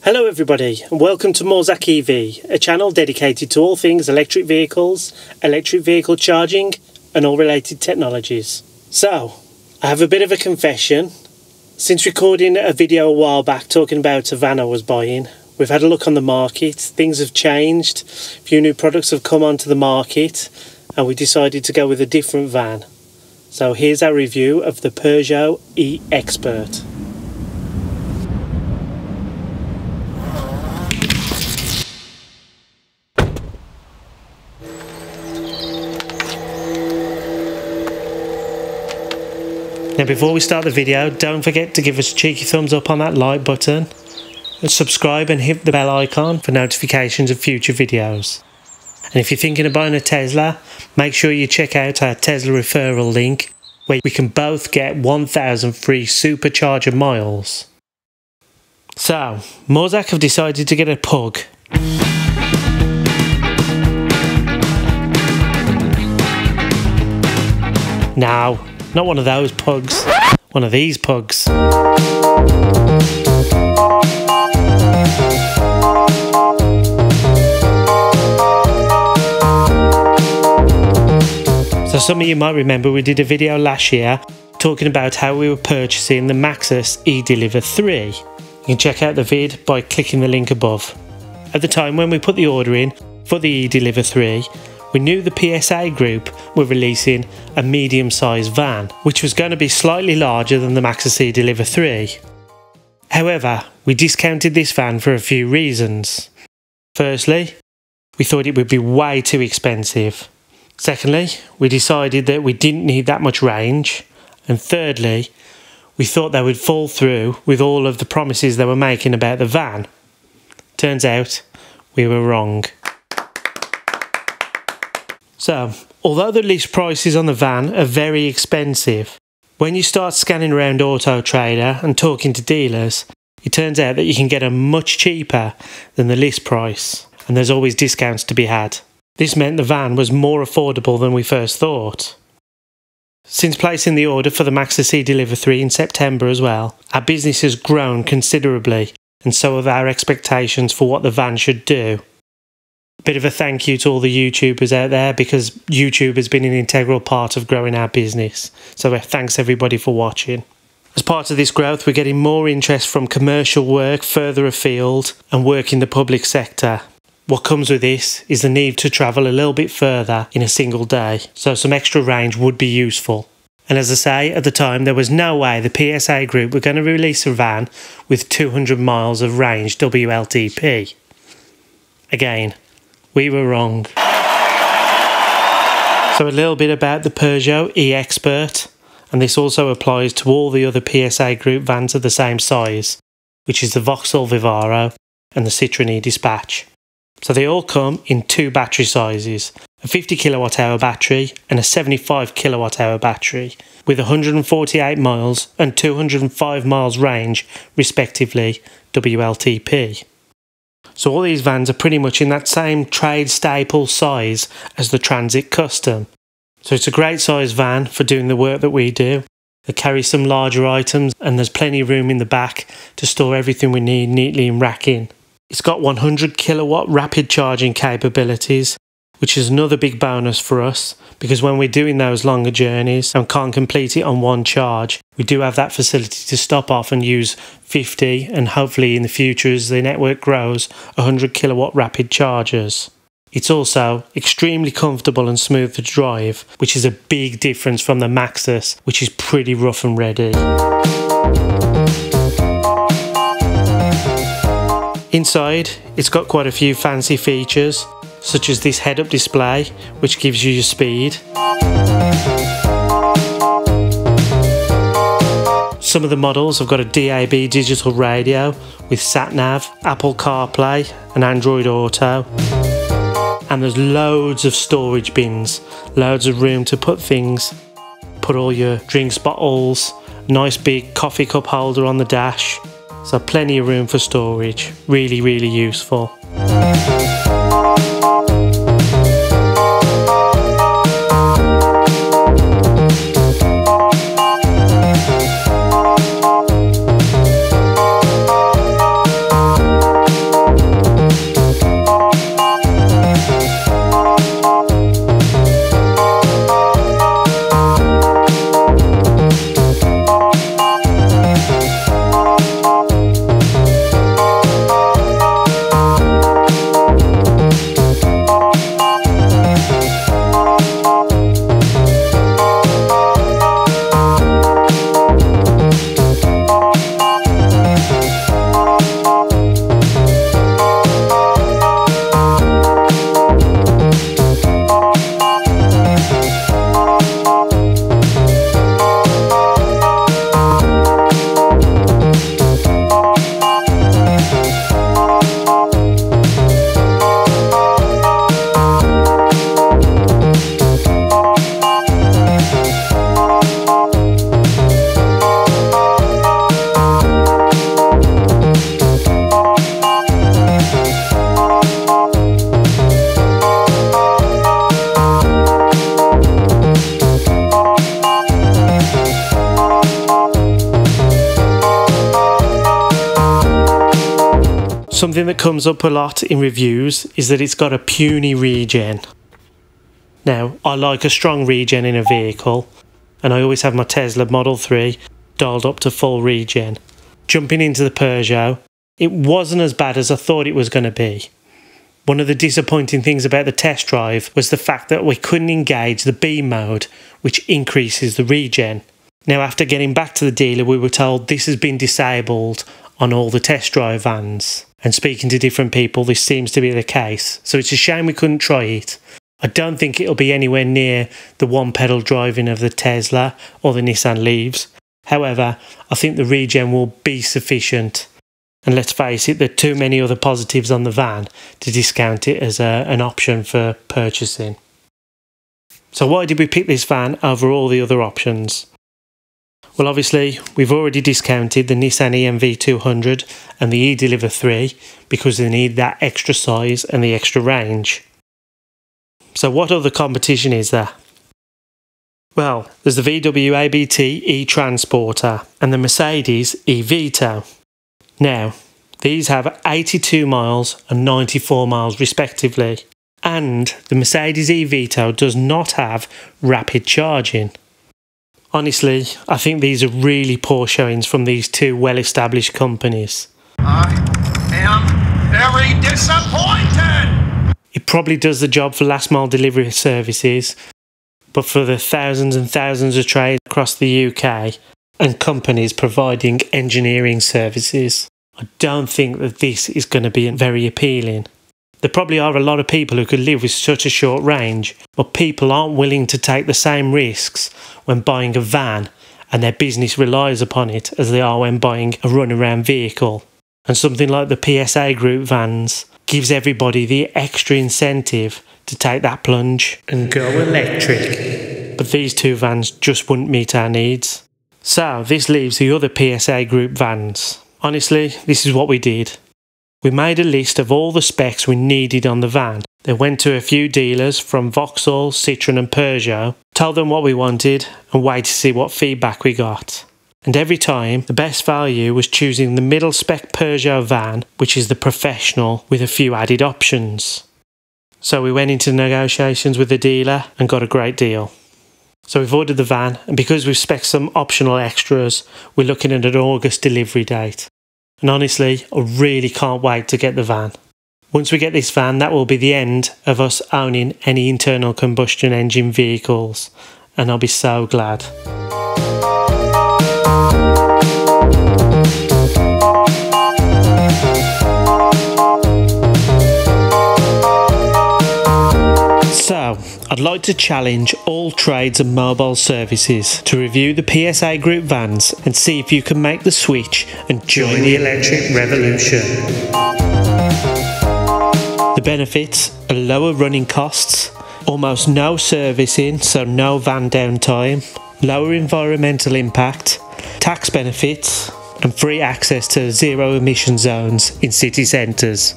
Hello everybody and welcome to Morzak EV, a channel dedicated to all things electric vehicles, electric vehicle charging and all related technologies. So, I have a bit of a confession. Since recording a video a while back talking about a van I was buying, we've had a look on the market, things have changed, a few new products have come onto the market and we decided to go with a different van. So here's our review of the Peugeot E Expert. Now before we start the video, don't forget to give us a cheeky thumbs up on that like button, and subscribe and hit the bell icon for notifications of future videos. And if you're thinking of buying a Tesla, make sure you check out our Tesla referral link where we can both get 1,000 free supercharger miles. So, Morzak have decided to get a Pug. Now, not one of those pugs, one of these pugs. So some of you might remember we did a video last year talking about how we were purchasing the Maxus E-Deliver 3. You can check out the vid by clicking the link above. At the time when we put the order in for the E-Deliver 3, we knew the PSA group were releasing a medium-sized van, which was going to be slightly larger than the Maxus E-Deliver 3. However, we discounted this van for a few reasons. Firstly, we thought it would be way too expensive. Secondly, we decided that we didn't need that much range. And thirdly, we thought they would fall through with all of the promises they were making about the van. Turns out, we were wrong. So, although the list prices on the van are very expensive, when you start scanning around Auto Trader and talking to dealers, it turns out that you can get them much cheaper than the list price, and there's always discounts to be had. This meant the van was more affordable than we first thought. Since placing the order for the Maxus E-Deliver 3 in September as well, our business has grown considerably, and so have our expectations for what the van should do. Bit of a thank you to all the YouTubers out there, because YouTube has been an integral part of growing our business. So thanks everybody for watching. As part of this growth, we're getting more interest from commercial work further afield and work in the public sector. What comes with this is the need to travel a little bit further in a single day, so some extra range would be useful. And as I say, at the time there was no way the PSA group were going to release a van with 200 miles of range WLTP. Again, we were wrong. So a little bit about the Peugeot E Expert, and this also applies to all the other PSA group vans of the same size, which is the Vauxhall Vivaro and the Citroën E-Dispatch. So they all come in two battery sizes, a 50 kWh battery and a 75 kWh battery, with 148 miles and 205 miles range, respectively, WLTP. So all these vans are pretty much in that same trade staple size as the Transit Custom. So it's a great size van for doing the work that we do. It carries some larger items and there's plenty of room in the back to store everything we need neatly in racking. It's got 100 kilowatt rapid charging capabilities, which is another big bonus for us, because when we're doing those longer journeys and can't complete it on one charge, we do have that facility to stop off and use 50 and hopefully in the future as the network grows, 100 kilowatt rapid chargers. It's also extremely comfortable and smooth to drive, which is a big difference from the Maxus, which is pretty rough and ready. Inside, it's got quite a few fancy features, such as this head-up display, which gives you your speed. Some of the models have got a DAB digital radio with sat-nav, Apple CarPlay and Android Auto. And there's loads of storage bins, loads of room to put things, put all your drinks bottles, nice big coffee cup holder on the dash. So plenty of room for storage, really, really useful. Something that comes up a lot in reviews is that it's got a puny regen. Now, I like a strong regen in a vehicle, and I always have my Tesla Model 3 dialed up to full regen. Jumping into the Peugeot, it wasn't as bad as I thought it was going to be. One of the disappointing things about the test drive was the fact that we couldn't engage the B mode, which increases the regen. Now, after getting back to the dealer, we were told this has been disabled on all the test drive vans. And speaking to different people, this seems to be the case. So it's a shame we couldn't try it. I don't think it'll be anywhere near the one-pedal driving of the Tesla or the Nissan Leafs. However, I think the regen will be sufficient. And let's face it, there are too many other positives on the van to discount it as an option for purchasing. So why did we pick this van over all the other options? Well, obviously, we've already discounted the Nissan ENV200 and the E-Deliver 3 because they need that extra size and the extra range. So what other competition is there? Well, there's the VW ABT e-Transporter and the Mercedes e-Vito. Now, these have 82 miles and 94 miles respectively, and the Mercedes e-Vito does not have rapid charging. Honestly, I think these are really poor showings from these two well-established companies. I am very disappointed! It probably does the job for last mile delivery services, but for the thousands and thousands of trades across the UK and companies providing engineering services, I don't think that this is going to be very appealing. There probably are a lot of people who could live with such a short range, but people aren't willing to take the same risks when buying a van and their business relies upon it as they are when buying a runaround vehicle. And something like the PSA Group vans gives everybody the extra incentive to take that plunge and go electric. But these two vans just wouldn't meet our needs. So this leaves the other PSA Group vans. Honestly, this is what we did. We made a list of all the specs we needed on the van. Then went to a few dealers from Vauxhall, Citroën and Peugeot, told them what we wanted and waited to see what feedback we got. And every time, the best value was choosing the middle spec Peugeot van, which is the professional with a few added options. So we went into negotiations with the dealer and got a great deal. So we've ordered the van, and because we've spec'd some optional extras, we're looking at an August delivery date. And honestly, I really can't wait to get the van. Once we get this van, that will be the end of us owning any internal combustion engine vehicles, and I'll be so glad. So, I'd like to challenge all trades and mobile services to review the PSA Group vans and see if you can make the switch and join the electric revolution. The benefits are lower running costs, almost no servicing, so no van downtime, lower environmental impact, tax benefits, and free access to zero emission zones in city centres.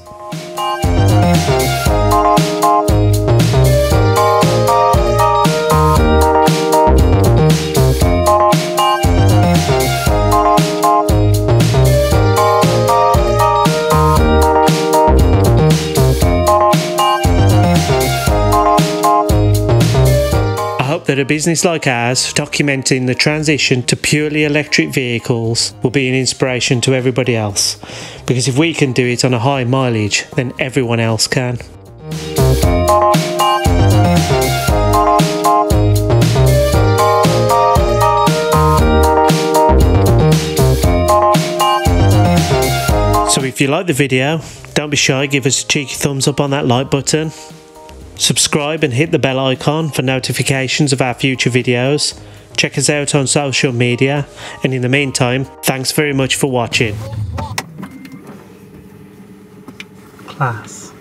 That a business like ours, documenting the transition to purely electric vehicles, will be an inspiration to everybody else. Because if we can do it on a high mileage, then everyone else can. So if you like the video, don't be shy, give us a cheeky thumbs up on that like button. Subscribe and hit the bell icon for notifications of our future videos. Check us out on social media, and in the meantime, thanks very much for watching. Class.